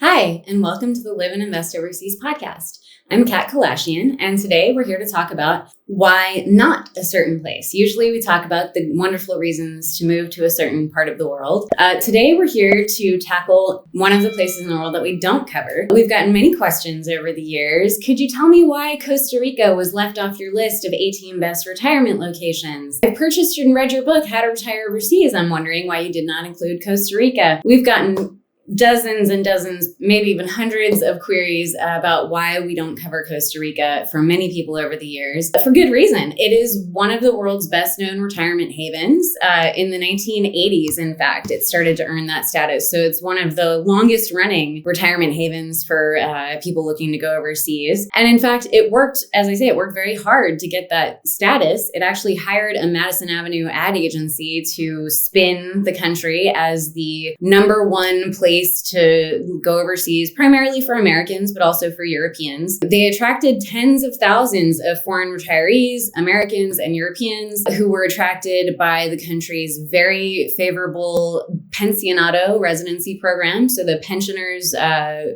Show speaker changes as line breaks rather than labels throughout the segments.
Hi, and welcome to the Live and Invest Overseas podcast. I'm Kat Kalashian, and today we're here to talk about why not a certain place. Usually we talk about the wonderful reasons to move to a certain part of the world. Today we're here to tackle one of the places in the world that we don't cover. We've gotten many questions over the years. Could you tell me why Costa Rica was left off your list of 18 best retirement locations? I purchased and read your book, How to Retire Overseas. I'm wondering why you did not include Costa Rica. We've gotten dozens and dozens, maybe even hundreds of queries about why we don't cover Costa Rica from many people over the years, for good reason. It is one of the world's best known retirement havens. In the 1980s, in fact, it started to earn that status. So it's one of the longest running retirement havens for people looking to go overseas. And in fact, it worked, as I say, it worked very hard to get that status. It actually hired a Madison Avenue ad agency to spin the country as the number one place to go overseas, primarily for Americans, but also for Europeans. They attracted tens of thousands of foreign retirees, Americans and Europeans, who were attracted by the country's very favorable pensionado residency program, so the pensioners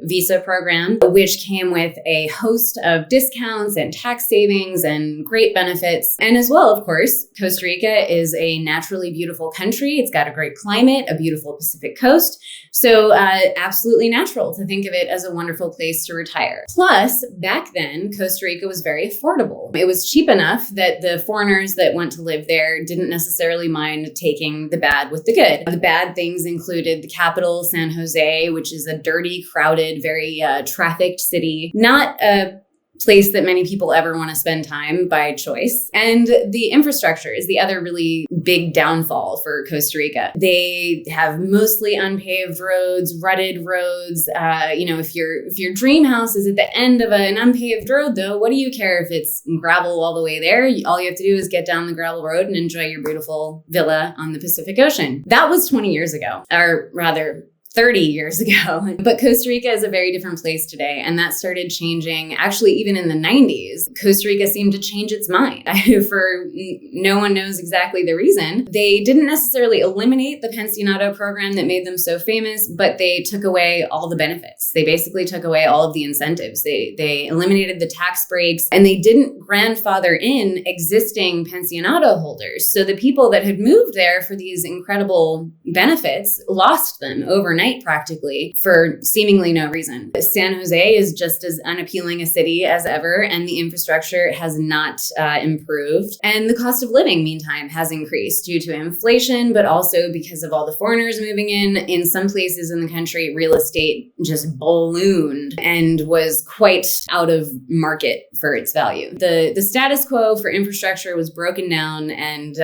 visa program, which came with a host of discounts and tax savings and great benefits. And as well, of course, Costa Rica is a naturally beautiful country. It's got a great climate, a beautiful Pacific coast. So absolutely natural to think of it as a wonderful place to retire. Plus, back then, Costa Rica was very affordable. It was cheap enough that the foreigners that went to live there didn't necessarily mind taking the bad with the good. The bad things included the capital, San Jose, which is a dirty, crowded, very trafficked city. Not a place that many people ever want to spend time by choice. And the infrastructure is the other really big downfall for Costa Rica. They have mostly unpaved roads, rutted roads. If your dream house is at the end of an unpaved road, though, what do you care if it's gravel all the way there? All you have to do is get down the gravel road and enjoy your beautiful villa on the Pacific Ocean. That was 20 years ago, or rather 30 years ago. But Costa Rica is a very different place today. And that started changing actually even in the 90s. Costa Rica seemed to change its mind for no one knows exactly the reason. They didn't necessarily eliminate the pensionado program that made them so famous, but they took away all the benefits. They basically took away all of the incentives. They eliminated the tax breaks and they didn't grandfather in existing pensionado holders. So the people that had moved there for these incredible benefits lost them overnight practically for seemingly no reason. San Jose is just as unappealing a city as ever, and the infrastructure has not improved. And the cost of living, meantime, has increased due to inflation, but also because of all the foreigners moving in. In some places in the country, real estate just ballooned and was quite out of market for its value. The status quo for infrastructure was broken down and,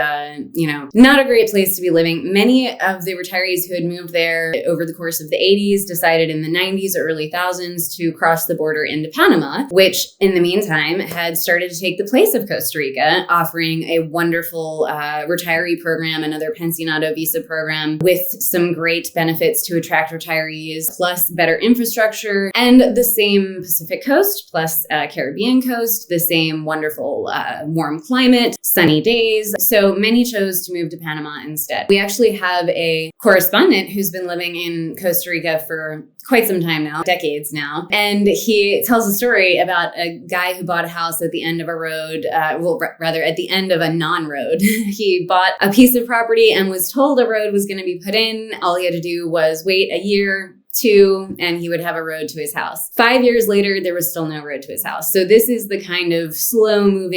not a great place to be living. Many of the retirees who had moved there over the course of the 80s decided in the 90s or early thousands to cross the border into Panama, which in the meantime had started to take the place of Costa Rica, offering a wonderful retiree program, another pensionado visa program with some great benefits to attract retirees, plus better infrastructure and the same Pacific coast, plus Caribbean coast, the same wonderful warm climate, sunny days. So many chose to move to Panama instead. We actually have a correspondent who's been living in Costa Rica for quite some time now, decades now. And he tells a story about a guy who bought a house at the end of a road, at the end of a non-road. He bought a piece of property and was told a road was going to be put in. All he had to do was wait a year, two, and he would have a road to his house. 5 years later, there was still no road to his house. So this is the kind of slow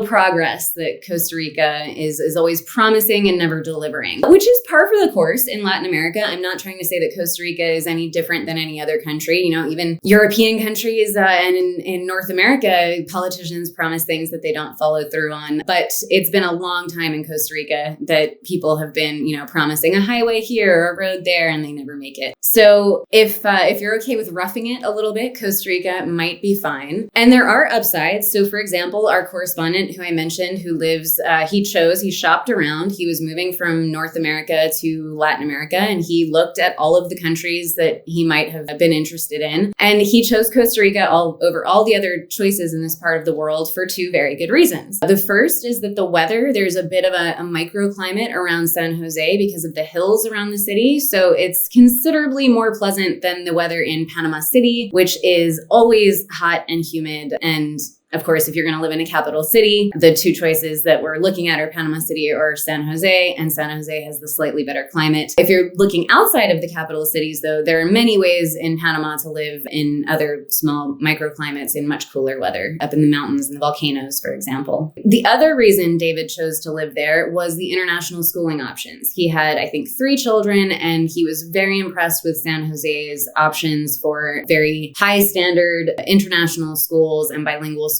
progress that Costa Rica is always promising and never delivering, which is par for the course in Latin America. I'm not trying to say that Costa Rica is any different than any other country. Even European countries and in North America, politicians promise things that they don't follow through on. But it's been a long time in Costa Rica that people have been, promising a highway here or a road there, and they never make it. So So if you're okay with roughing it a little bit, Costa Rica might be fine. And there are upsides. So for example, our correspondent who I mentioned who lives, he shopped around. He was moving from North America to Latin America, and he looked at all of the countries that he might have been interested in. And he chose Costa Rica over all the other choices in this part of the world for two very good reasons. The first is that the weather, there's a bit of a microclimate around San Jose because of the hills around the city. So it's considerably more pleasant than the weather in Panama City, which is always hot and humid. And of course, if you're going to live in a capital city, the two choices that we're looking at are Panama City or San Jose, and San Jose has the slightly better climate. If you're looking outside of the capital cities, though, there are many ways in Panama to live in other small microclimates in much cooler weather, up in the mountains and the volcanoes, for example. The other reason David chose to live there was the international schooling options. He had, I think, 3 children, and he was very impressed with San Jose's options for very high standard international schools and bilingual schools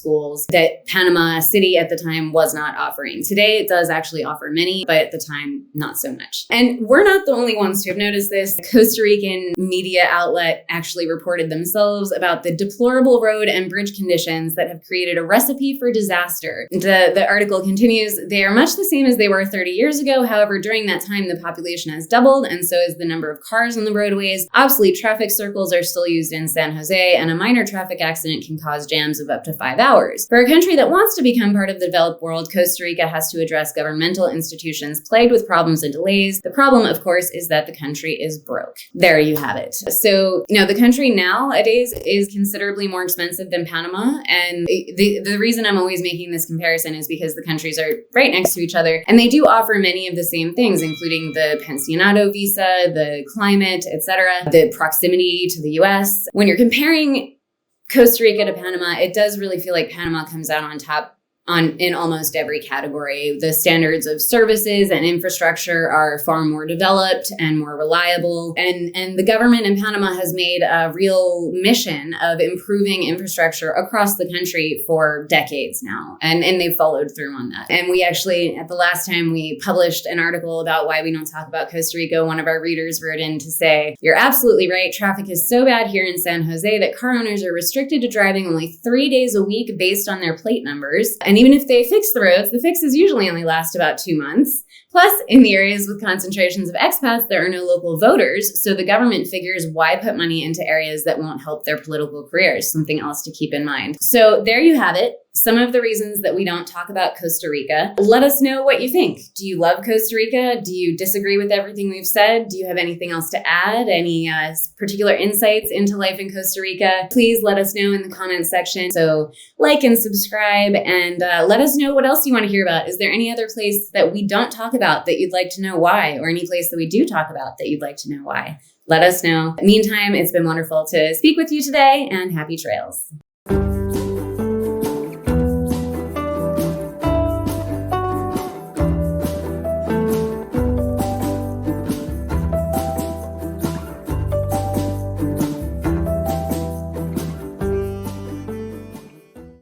that Panama City at the time was not offering. Today, it does actually offer many, but at the time, not so much. And we're not the only ones to have noticed this. The Costa Rican media outlet actually reported themselves about the deplorable road and bridge conditions that have created a recipe for disaster. The article continues, they are much the same as they were 30 years ago. However, during that time, the population has doubled, and so has the number of cars on the roadways. Obsolete traffic circles are still used in San Jose, and a minor traffic accident can cause jams of up to 5 hours. For a country that wants to become part of the developed world, Costa Rica has to address governmental institutions plagued with problems and delays. The problem, of course, is that the country is broke. There you have it. So, the country nowadays is considerably more expensive than Panama. And the reason I'm always making this comparison is because the countries are right next to each other. And they do offer many of the same things, including the pensionado visa, the climate, etc., the proximity to the US. When you're comparing Costa Rica to Panama, it does really feel like Panama comes out on top in almost every category. The standards of services and infrastructure are far more developed and more reliable. And the government in Panama has made a real mission of improving infrastructure across the country for decades now. And they've followed through on that. And we actually, at the last time we published an article about why we don't talk about Costa Rica, one of our readers wrote in to say, you're absolutely right. Traffic is so bad here in San Jose that car owners are restricted to driving only 3 days a week based on their plate numbers. And even if they fix the roads, the fixes usually only last about 2 months. Plus, in the areas with concentrations of expats, there are no local voters, so the government figures why put money into areas that won't help their political careers, something else to keep in mind. So there you have it. Some of the reasons that we don't talk about Costa Rica. Let us know what you think. Do you love Costa Rica? Do you disagree with everything we've said? Do you have anything else to add? Any particular insights into life in Costa Rica? Please let us know in the comments section. So like and subscribe, and let us know what else you want to hear about. Is there any other place that we don't talk about that you'd like to know why? Or any place that we do talk about that you'd like to know why? Let us know. Meantime, it's been wonderful to speak with you today, and happy trails.